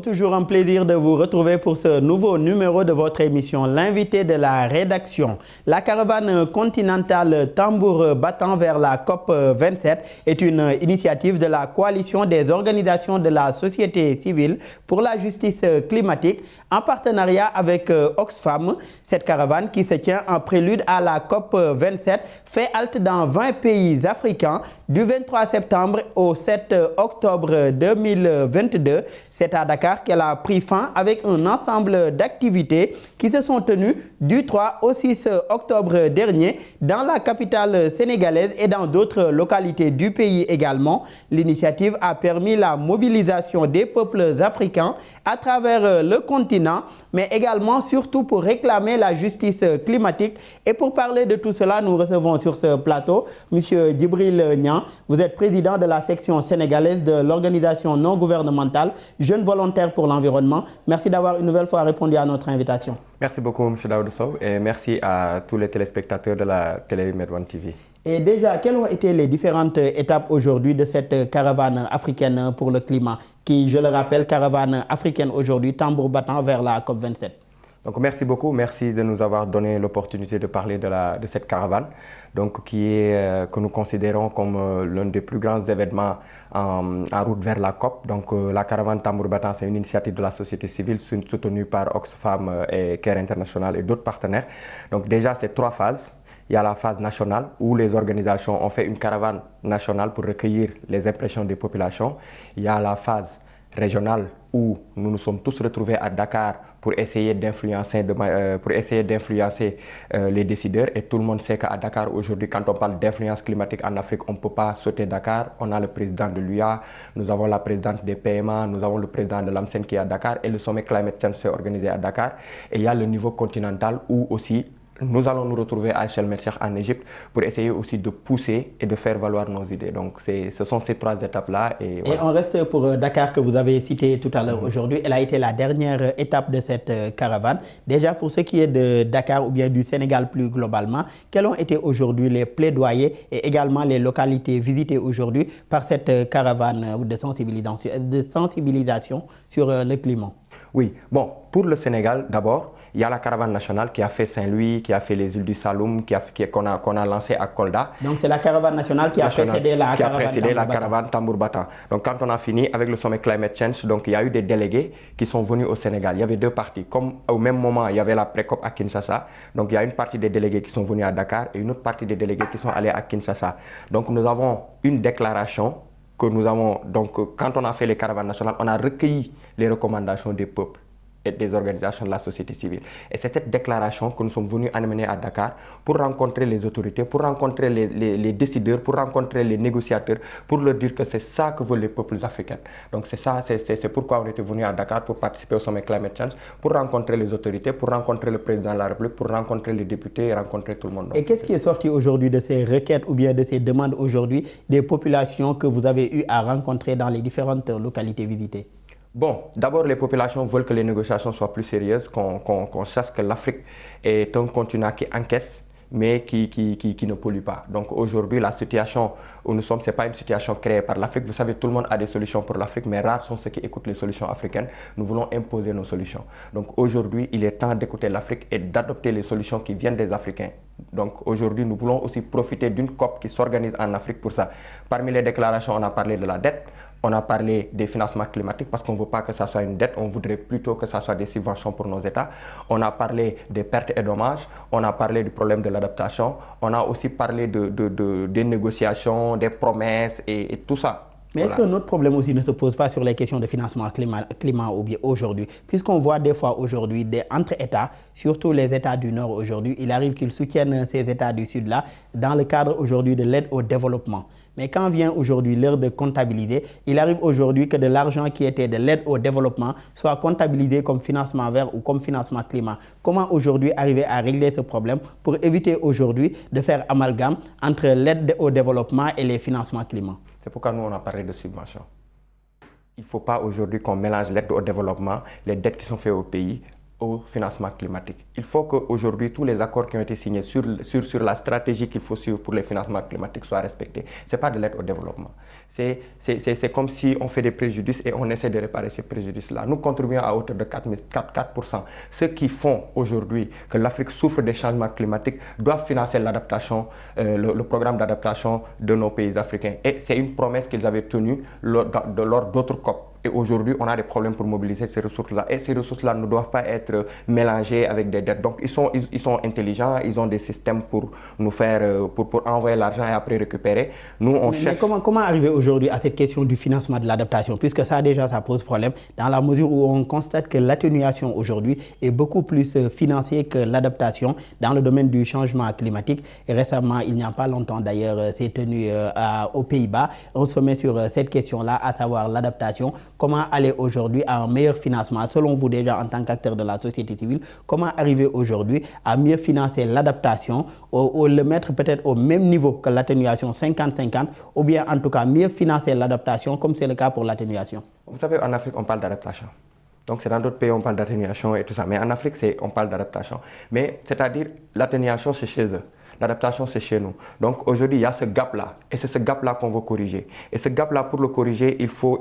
toujours un plaisir de vous retrouver pour ce nouveau numéro de votre émission L'invité de la rédaction. La caravane continentale tambour battant vers la COP 27 est une initiative de la coalition des organisations de la société civile pour la justice climatique en partenariat avec Oxfam. Cette caravane qui se tient en prélude à la COP 27 fait halte dans 20 pays africains du 23 septembre au 7 octobre 2022. C'est à Dakar qu'elle a pris fin avec un ensemble d'activités qui se sont tenues du 3 au 6 octobre dernier dans la capitale sénégalaise et dans d'autres localités du pays également. L'initiative a permis la mobilisation des peuples africains à travers le continent, mais également surtout pour réclamer la justice climatique. Et pour parler de tout cela, nous recevons sur ce plateau M. Djibril Niang. Vous êtes président de la section sénégalaise de l'organisation non gouvernementale Jeunes volontaires pour l'environnement. Merci d'avoir une nouvelle fois répondu à notre invitation. Merci beaucoup M. Daoud Sow et merci à tous les téléspectateurs de la télé Medouane TV. Et déjà, quelles ont été les différentes étapes aujourd'hui de cette caravane africaine pour le climat qui, je le rappelle, caravane africaine aujourd'hui, tambour battant vers la COP27? Donc merci beaucoup, merci de nous avoir donné l'opportunité de parler de cette caravane, donc que nous considérons comme l'un des plus grands événements en route vers la COP. Donc la caravane tambour battant, c'est une initiative de la société civile soutenue par Oxfam et Care International et d'autres partenaires. Donc déjà, c'est 3 phases. Il y a la phase nationale où les organisations ont fait une caravane nationale pour recueillir les impressions des populations. Il y a la phase régionale où nous nous sommes tous retrouvés à Dakar pour essayer d'influencer les décideurs. Et tout le monde sait qu'à Dakar aujourd'hui, quand on parle d'influence climatique en Afrique, on ne peut pas sauter Dakar. On a le président de l'UA, nous avons la présidente des PMA, nous avons le président de l'AMSEN qui est à Dakar et le sommet Climate Change s'est organisé à Dakar. Et il y a le niveau continental où aussi nous allons nous retrouver à Sharm el-Sheikh en Égypte pour essayer aussi de pousser et de faire valoir nos idées. Donc ce sont ces 3 étapes-là. Et on reste pour Dakar que vous avez cité tout à l'heure aujourd'hui. Elle a été la dernière étape de cette caravane. Déjà pour ce qui est de Dakar ou bien du Sénégal plus globalement, quels ont été aujourd'hui les plaidoyers et également les localités visitées aujourd'hui par cette caravane de sensibilisation sur le climat? Oui, bon, pour le Sénégal d'abord, il y a la caravane nationale qui a fait Saint-Louis, qui a fait les îles du Saloum, qu'on a lancé à Kolda. Donc c'est la caravane nationale qui a précédé la caravane tambour battant. Donc quand on a fini avec le sommet Climate Change, donc il y a eu des délégués qui sont venus au Sénégal. Il y avait 2 parties. Comme au même moment, il y avait la pré-COP à Kinshasa. Donc il y a une partie des délégués qui sont venus à Dakar et une autre partie des délégués qui sont allés à Kinshasa. Donc nous avons une déclaration que nous avons, donc quand on a fait les caravanes nationales, on a recueilli les recommandations des peuples et des organisations de la société civile. Et c'est cette déclaration que nous sommes venus amener à Dakar pour rencontrer les autorités, pour rencontrer les décideurs, pour rencontrer les négociateurs, pour leur dire que c'est ça que veulent les peuples africains. Donc c'est ça, c'est pourquoi on était venus à Dakar pour participer au sommet Climate Change, pour rencontrer les autorités, pour rencontrer le président de la République, pour rencontrer les députés et rencontrer tout le monde. Et qu'est-ce qui est sorti aujourd'hui de ces requêtes ou bien de ces demandes aujourd'hui des populations que vous avez eu à rencontrer dans les différentes localités visitées? Bon, d'abord, les populations veulent que les négociations soient plus sérieuses, qu'on sache que l'Afrique est un continent qui encaisse, mais qui ne pollue pas. Donc aujourd'hui, la situation où nous sommes, ce n'est pas une situation créée par l'Afrique. Vous savez, tout le monde a des solutions pour l'Afrique, mais rares sont ceux qui écoutent les solutions africaines. Nous voulons imposer nos solutions. Donc aujourd'hui, il est temps d'écouter l'Afrique et d'adopter les solutions qui viennent des Africains. Donc aujourd'hui, nous voulons aussi profiter d'une COP qui s'organise en Afrique pour ça. Parmi les déclarations, on a parlé de la dette. On a parlé des financements climatiques parce qu'on ne veut pas que ça soit une dette, on voudrait plutôt que ça soit des subventions pour nos États. On a parlé des pertes et dommages, on a parlé du problème de l'adaptation, on a aussi parlé des négociations, des promesses et tout ça. Mais est-ce que notre problème aussi ne se pose pas sur les questions de financement climat ou bien aujourd'hui? Puisqu'on voit des fois aujourd'hui entre États, surtout les États du Nord aujourd'hui, il arrive qu'ils soutiennent ces États du Sud-là dans le cadre aujourd'hui de l'aide au développement. Mais quand vient aujourd'hui l'heure de comptabiliser, il arrive aujourd'hui que de l'argent qui était de l'aide au développement soit comptabilisé comme financement vert ou comme financement climat. Comment aujourd'hui arriver à régler ce problème pour éviter aujourd'hui de faire amalgame entre l'aide au développement et les financements climat? C'est pourquoi nous on a parlé de subventions. Il ne faut pas aujourd'hui qu'on mélange l'aide au développement, les dettes qui sont faites au pays, au financement climatique. Il faut qu'aujourd'hui, tous les accords qui ont été signés sur la stratégie qu'il faut suivre pour les financements climatiques soient respectés. Ce n'est pas de l'aide au développement. C'est comme si on fait des préjudices et on essaie de réparer ces préjudices-là. Nous contribuons à hauteur de 4%. Ceux qui font aujourd'hui que l'Afrique souffre des changements climatiques doivent financer l'adaptation, le programme d'adaptation de nos pays africains. Et c'est une promesse qu'ils avaient tenue lors d'autres COP. Et aujourd'hui, on a des problèmes pour mobiliser ces ressources-là. Et ces ressources-là ne doivent pas être mélangées avec des dettes. Donc, ils sont intelligents, ils ont des systèmes pour nous faire, pour envoyer l'argent et après récupérer. Nous, on cherche... Mais comment arriver aujourd'hui à cette question du financement de l'adaptation? Puisque ça, déjà, ça pose problème, dans la mesure où on constate que l'atténuation aujourd'hui est beaucoup plus financée que l'adaptation dans le domaine du changement climatique. Et récemment, il n'y a pas longtemps d'ailleurs, s'est tenu aux Pays-Bas un sommet sur cette question-là, à savoir l'adaptation. Comment aller aujourd'hui à un meilleur financement? Selon vous déjà en tant qu'acteur de la société civile, comment arriver aujourd'hui à mieux financer l'adaptation ou le mettre peut-être au même niveau que l'atténuation 50-50 ou bien en tout cas mieux financer l'adaptation comme c'est le cas pour l'atténuation? Vous savez, en Afrique, on parle d'adaptation. Donc, c'est dans d'autres pays, on parle d'atténuation et tout ça. Mais en Afrique, on parle d'adaptation. Mais c'est-à-dire, l'atténuation, c'est chez eux. L'adaptation, c'est chez nous. Donc aujourd'hui, il y a ce gap-là. Et c'est ce gap-là qu'on veut corriger. Et ce gap-là, pour le corriger, il faut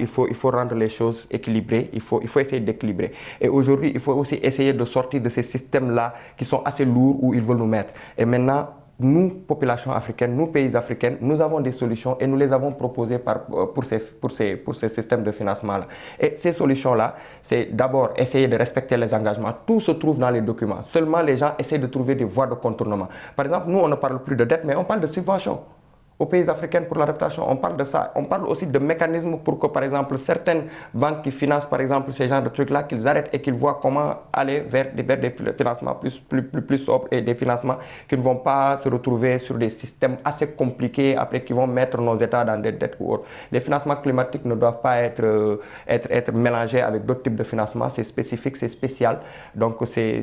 rendre les choses équilibrées. Il faut essayer d'équilibrer. Et aujourd'hui, il faut aussi essayer de sortir de ces systèmes-là qui sont assez lourds où ils veulent nous mettre. Et maintenant, nous, population africaine, nous, pays africains, nous avons des solutions et nous les avons proposées pour ces systèmes de financement-là. Et ces solutions-là, c'est d'abord essayer de respecter les engagements. Tout se trouve dans les documents. Seulement, les gens essaient de trouver des voies de contournement. Par exemple, nous, on ne parle plus de dette, mais on parle de subventions. Aux pays africains pour l'adaptation, on parle de ça. On parle aussi de mécanismes pour que, par exemple, certaines banques qui financent, par exemple, ces genres de trucs-là, qu'ils arrêtent et qu'ils voient comment aller vers des financements plus sobres et des financements qui ne vont pas se retrouver sur des systèmes assez compliqués après qui vont mettre nos États dans des dettes ou autres. Les financements climatiques ne doivent pas être mélangés avec d'autres types de financements. C'est spécifique, c'est spécial. Donc, c'est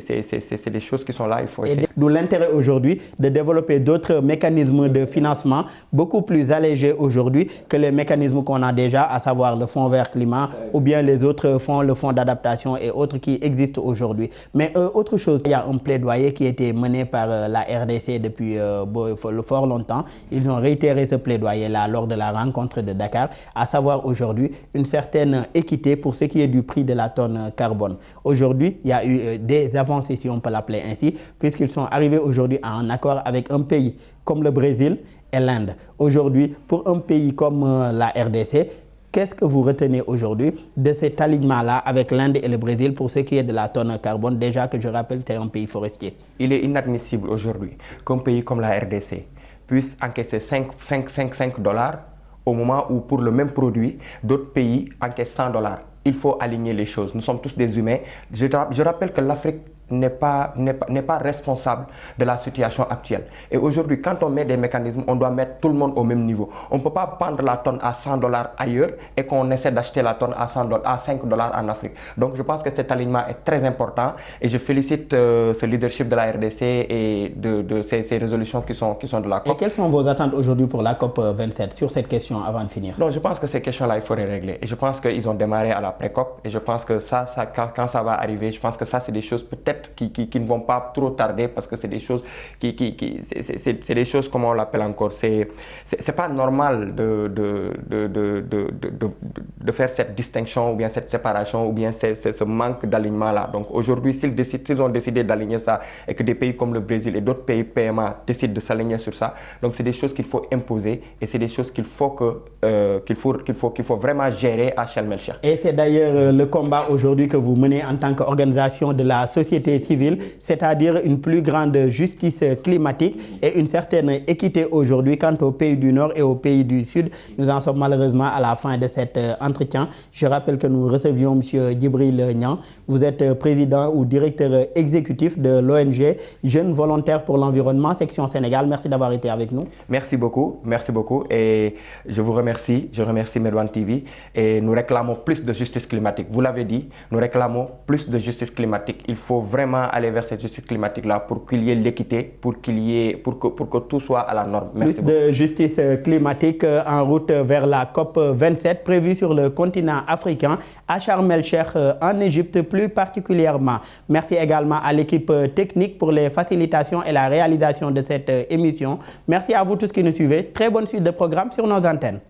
des choses qui sont là, il faut essayer. D'où l'intérêt aujourd'hui de développer d'autres mécanismes de financement beaucoup plus allégés aujourd'hui que les mécanismes qu'on a déjà, à savoir le Fonds vert climat ou bien les autres fonds, le Fonds d'adaptation et autres qui existent aujourd'hui. Mais autre chose, il y a un plaidoyer qui a été mené par la RDC depuis fort longtemps. Ils ont réitéré ce plaidoyer-là lors de la rencontre de Dakar, à savoir aujourd'hui une certaine équité pour ce qui est du prix de la tonne carbone. Aujourd'hui, il y a eu des avancées, si on peut l'appeler ainsi, puisqu'ils sont arrivés aujourd'hui à un accord avec un pays comme le Brésil et l'Inde. Aujourd'hui, pour un pays comme la RDC, qu'est-ce que vous retenez aujourd'hui de cet alignement-là avec l'Inde et le Brésil pour ce qui est de la tonne carbone? Déjà que je rappelle, c'est un pays forestier. Il est inadmissible aujourd'hui qu'un pays comme la RDC puisse encaisser 5 dollars au moment où pour le même produit, d'autres pays encaissent 100 dollars. Il faut aligner les choses. Nous sommes tous des humains. Je rappelle que l'Afrique n'est pas responsable de la situation actuelle. Et aujourd'hui, quand on met des mécanismes, on doit mettre tout le monde au même niveau. On ne peut pas prendre la tonne à 100 dollars ailleurs et qu'on essaie d'acheter la tonne à 5 dollars en Afrique. Donc je pense que cet alignement est très important et je félicite ce leadership de la RDC et de ces résolutions qui sont de la COP. Et quelles sont vos attentes aujourd'hui pour la COP 27 sur cette question avant de finir? Non, je pense que ces questions-là, il faut les régler. Et je pense qu'ils ont démarré à la pré-COP et je pense que quand ça va arriver, je pense que ça, c'est des choses peut-être qui ne vont pas trop tarder parce que c'est des choses c'est des choses, comment on l'appelle encore, c'est pas normal de faire cette distinction ou bien cette séparation ou bien ce manque d'alignement là. Donc aujourd'hui, s'ils ont décidé d'aligner ça et que des pays comme le Brésil et d'autres pays PMA décident de s'aligner sur ça, donc c'est des choses qu'il faut imposer et c'est des choses qu'il faut vraiment gérer à Sharm-el-Sheikh. Et c'est d'ailleurs le combat aujourd'hui que vous menez en tant qu'organisation de la société civile, c'est-à-dire une plus grande justice climatique et une certaine équité aujourd'hui quant aux pays du Nord et aux pays du Sud. Nous en sommes malheureusement à la fin de cet entretien. Je rappelle que nous recevions M. Djibril Niang. Vous êtes président ou directeur exécutif de l'ONG Jeunes Volontaires pour l'Environnement, section Sénégal. Merci d'avoir été avec nous. Merci beaucoup et je vous remercie. Je remercie Medouane TV et nous réclamons plus de justice climatique. Vous l'avez dit, nous réclamons plus de justice climatique. Il faut vraiment vraiment aller vers cette justice climatique-là pour qu'il y ait l'équité, pour que tout soit à la norme. Merci beaucoup. De justice climatique en route vers la COP 27 prévue sur le continent africain, à Sharm el-Cheikh en Égypte plus particulièrement. Merci également à l'équipe technique pour les facilitations et la réalisation de cette émission. Merci à vous tous qui nous suivez. Très bonne suite de programme sur nos antennes.